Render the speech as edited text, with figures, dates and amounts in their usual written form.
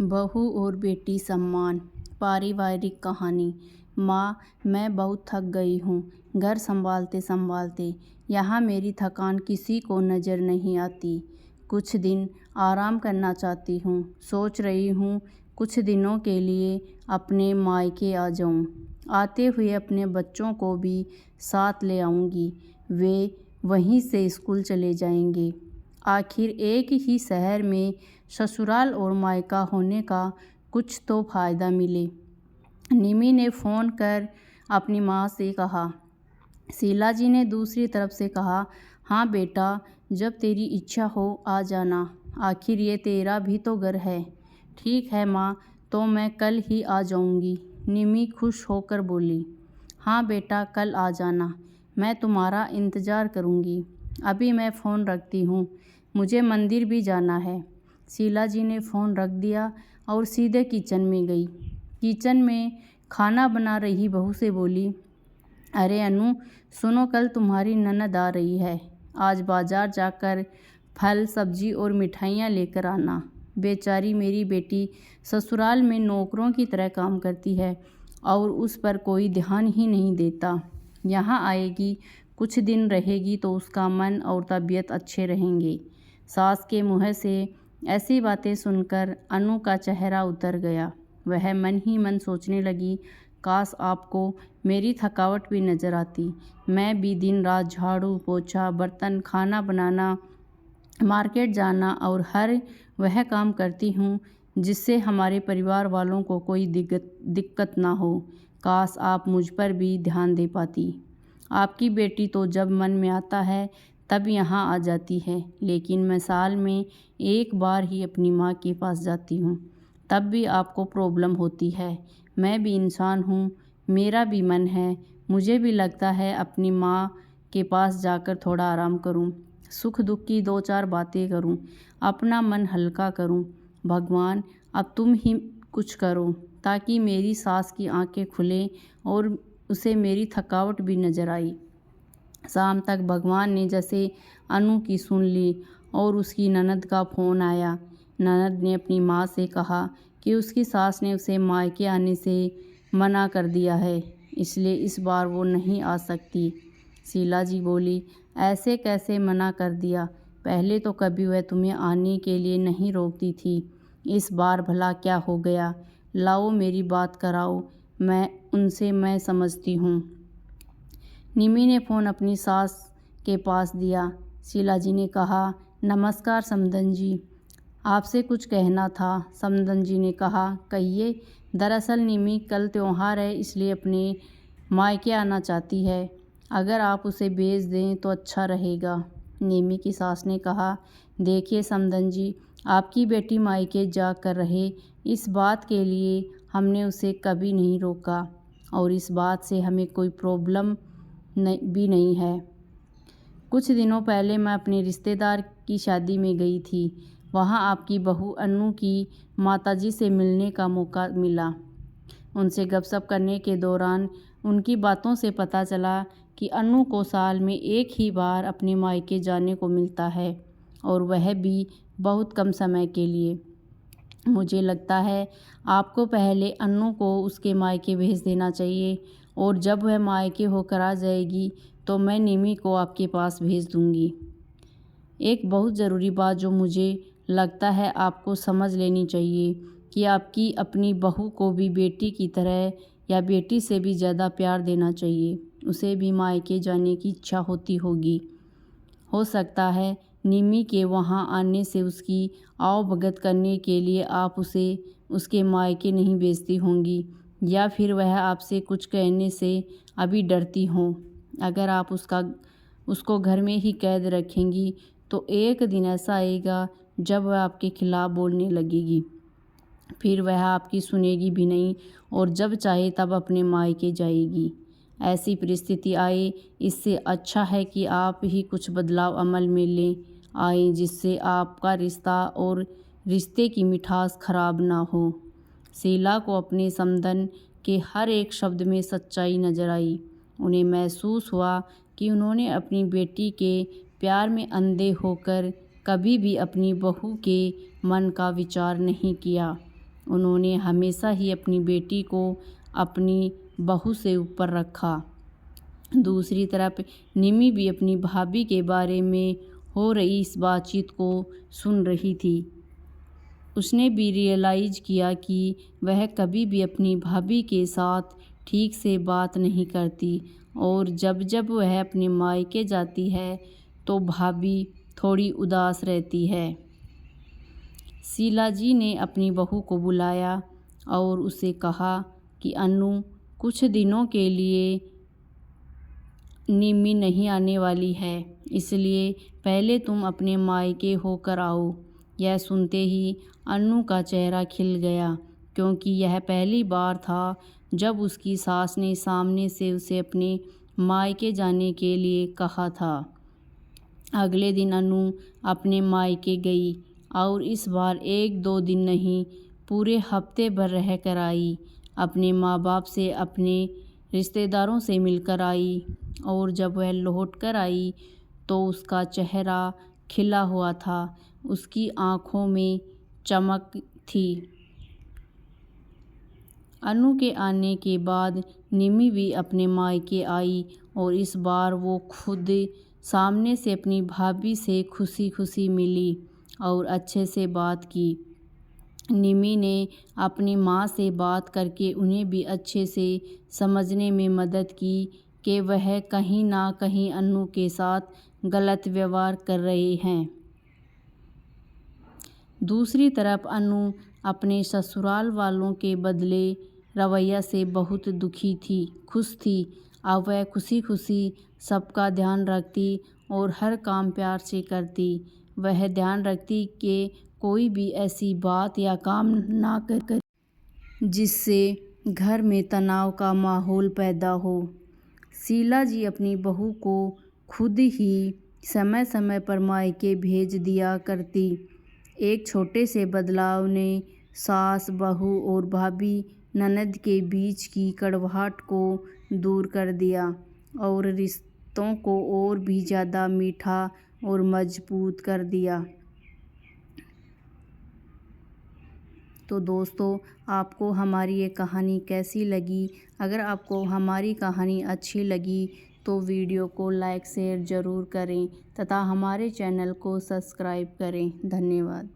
बहू और बेटी सम्मान। पारिवारिक कहानी। माँ, मैं बहुत थक गई हूँ घर संभालते संभालते। यहाँ मेरी थकान किसी को नज़र नहीं आती। कुछ दिन आराम करना चाहती हूँ। सोच रही हूँ कुछ दिनों के लिए अपने मायके आ जाऊँ। आते हुए अपने बच्चों को भी साथ ले आऊँगी। वे वहीं से स्कूल चले जाएंगे। आखिर एक ही शहर में ससुराल और मायका होने का कुछ तो फ़ायदा मिले। निमी ने फ़ोन कर अपनी माँ से कहा। शीला जी ने दूसरी तरफ से कहा, हाँ बेटा, जब तेरी इच्छा हो आ जाना। आखिर ये तेरा भी तो घर है। ठीक है माँ, तो मैं कल ही आ जाऊँगी। निमी खुश होकर बोली। हाँ बेटा, कल आ जाना। मैं तुम्हारा इंतज़ार करूँगी। अभी मैं फ़ोन रखती हूँ, मुझे मंदिर भी जाना है। शीला जी ने फ़ोन रख दिया और सीधे किचन में गई। किचन में खाना बना रही बहू से बोली, अरे अनु, सुनो, कल तुम्हारी ननद आ रही है। आज बाज़ार जाकर फल सब्जी और मिठाइयाँ लेकर आना। बेचारी मेरी बेटी ससुराल में नौकरों की तरह काम करती है और उस पर कोई ध्यान ही नहीं देता। यहाँ आएगी, कुछ दिन रहेगी तो उसका मन और तबीयत अच्छे रहेंगे। सास के मुँह से ऐसी बातें सुनकर अनु का चेहरा उतर गया। वह मन ही मन सोचने लगी, काश आपको मेरी थकावट भी नज़र आती। मैं भी दिन रात झाड़ू पोछा बर्तन खाना बनाना मार्केट जाना और हर वह काम करती हूँ जिससे हमारे परिवार वालों को कोई दिक्कत ना हो। काश आप मुझ पर भी ध्यान दे पाती। आपकी बेटी तो जब मन में आता है तब यहाँ आ जाती है, लेकिन मैं साल में एक बार ही अपनी माँ के पास जाती हूँ, तब भी आपको प्रॉब्लम होती है। मैं भी इंसान हूँ, मेरा भी मन है। मुझे भी लगता है अपनी माँ के पास जाकर थोड़ा आराम करूँ, सुख दुख की दो चार बातें करूँ, अपना मन हल्का करूँ। भगवान, अब तुम ही कुछ करो ताकि मेरी सास की आंखें खुलें और उसे मेरी थकावट भी नज़र आई। शाम तक भगवान ने जैसे अनु की सुन ली और उसकी ननद का फ़ोन आया। ननद ने अपनी माँ से कहा कि उसकी सास ने उसे मायके आने से मना कर दिया है, इसलिए इस बार वो नहीं आ सकती। शीला जी बोली, ऐसे कैसे मना कर दिया? पहले तो कभी वह तुम्हें आने के लिए नहीं रोकती थी, इस बार भला क्या हो गया? लाओ मेरी बात कराओ, मैं समझती हूँ। निमी ने फ़ोन अपनी सास के पास दिया। शीला जी ने कहा, नमस्कार समधन जी, आपसे कुछ कहना था। समधन जी ने कहा, कहिए। दरअसल निमी कल त्योहार है, इसलिए अपने मायके आना चाहती है। अगर आप उसे भेज दें तो अच्छा रहेगा। निमी की सास ने कहा, देखिए समधन जी, आपकी बेटी मायके जा कर रहे, इस बात के लिए हमने उसे कभी नहीं रोका और इस बात से हमें कोई प्रॉब्लम भी नहीं है। कुछ दिनों पहले मैं अपने रिश्तेदार की शादी में गई थी। वहाँ आपकी बहू अनु की माताजी से मिलने का मौका मिला। उनसे गपशप करने के दौरान उनकी बातों से पता चला कि अनु को साल में एक ही बार अपने मायके जाने को मिलता है और वह भी बहुत कम समय के लिए। मुझे लगता है आपको पहले अनु को उसके मायके भेज देना चाहिए और जब वह मायके होकर आ जाएगी तो मैं निमी को आपके पास भेज दूँगी। एक बहुत ज़रूरी बात जो मुझे लगता है आपको समझ लेनी चाहिए कि आपकी अपनी बहू को भी बेटी की तरह या बेटी से भी ज़्यादा प्यार देना चाहिए। उसे भी मायके जाने की इच्छा होती होगी। हो सकता है निमी के वहाँ आने से उसकी आवभगत करने के लिए आप उसे उसके मायके नहीं भेजती होंगी या फिर वह आपसे कुछ कहने से अभी डरती हों। अगर आप उसको घर में ही कैद रखेंगी तो एक दिन ऐसा आएगा जब वह आपके खिलाफ़ बोलने लगेगी, फिर वह आपकी सुनेगी भी नहीं और जब चाहे तब अपने मायके जाएगी। ऐसी परिस्थिति आए, इससे अच्छा है कि आप ही कुछ बदलाव अमल में ले आएं जिससे आपका रिश्ता और रिश्ते की मिठास खराब ना हो। शीला को अपने समधन के हर एक शब्द में सच्चाई नजर आई। उन्हें महसूस हुआ कि उन्होंने अपनी बेटी के प्यार में अंधे होकर कभी भी अपनी बहू के मन का विचार नहीं किया। उन्होंने हमेशा ही अपनी बेटी को अपनी बहू से ऊपर रखा। दूसरी तरफ निमी भी अपनी भाभी के बारे में हो रही इस बातचीत को सुन रही थी। उसने भी रियलाइज़ किया कि वह कभी भी अपनी भाभी के साथ ठीक से बात नहीं करती और जब जब वह अपने मायके जाती है तो भाभी थोड़ी उदास रहती है। शीला जी ने अपनी बहू को बुलाया और उसे कहा कि अनु, कुछ दिनों के लिए निमी नहीं आने वाली है, इसलिए पहले तुम अपने मायके होकर आओ। यह सुनते ही अनु का चेहरा खिल गया, क्योंकि यह पहली बार था जब उसकी सास ने सामने से उसे अपने मायके जाने के लिए कहा था। अगले दिन अनु अपने मायके गई और इस बार 1-2 दिन नहीं, पूरे हफ्ते भर रह कर आई। अपने माँ बाप से, अपने रिश्तेदारों से मिलकर आई और जब वह लौट कर आई तो उसका चेहरा खिला हुआ था, उसकी आँखों में चमक थी। अनु के आने के बाद निमी भी अपने मायके आई और इस बार वो खुद सामने से अपनी भाभी से खुशी खुशी मिली और अच्छे से बात की। निमी ने अपनी माँ से बात करके उन्हें भी अच्छे से समझने में मदद की कि वह कहीं ना कहीं अनु के साथ गलत व्यवहार कर रहे हैं। दूसरी तरफ अनु अपने ससुराल वालों के बदले रवैया से बहुत दुखी थी, खुश थी। अब वह खुशी खुशी सबका ध्यान रखती और हर काम प्यार से करती। वह ध्यान रखती कि कोई भी ऐसी बात या काम ना कर जिससे घर में तनाव का माहौल पैदा हो। शीला जी अपनी बहू को खुद ही समय समय पर मायके भेज दिया करती। एक छोटे से बदलाव ने सास, बहू और भाभी ननद के बीच की कड़वाहट को दूर कर दिया और रिश्तों को और भी ज़्यादा मीठा और मजबूत कर दिया। तो दोस्तों, आपको हमारी ये कहानी कैसी लगी? अगर आपको हमारी कहानी अच्छी लगी तो वीडियो को लाइक शेयर ज़रूर करें तथा हमारे चैनल को सब्सक्राइब करें। धन्यवाद।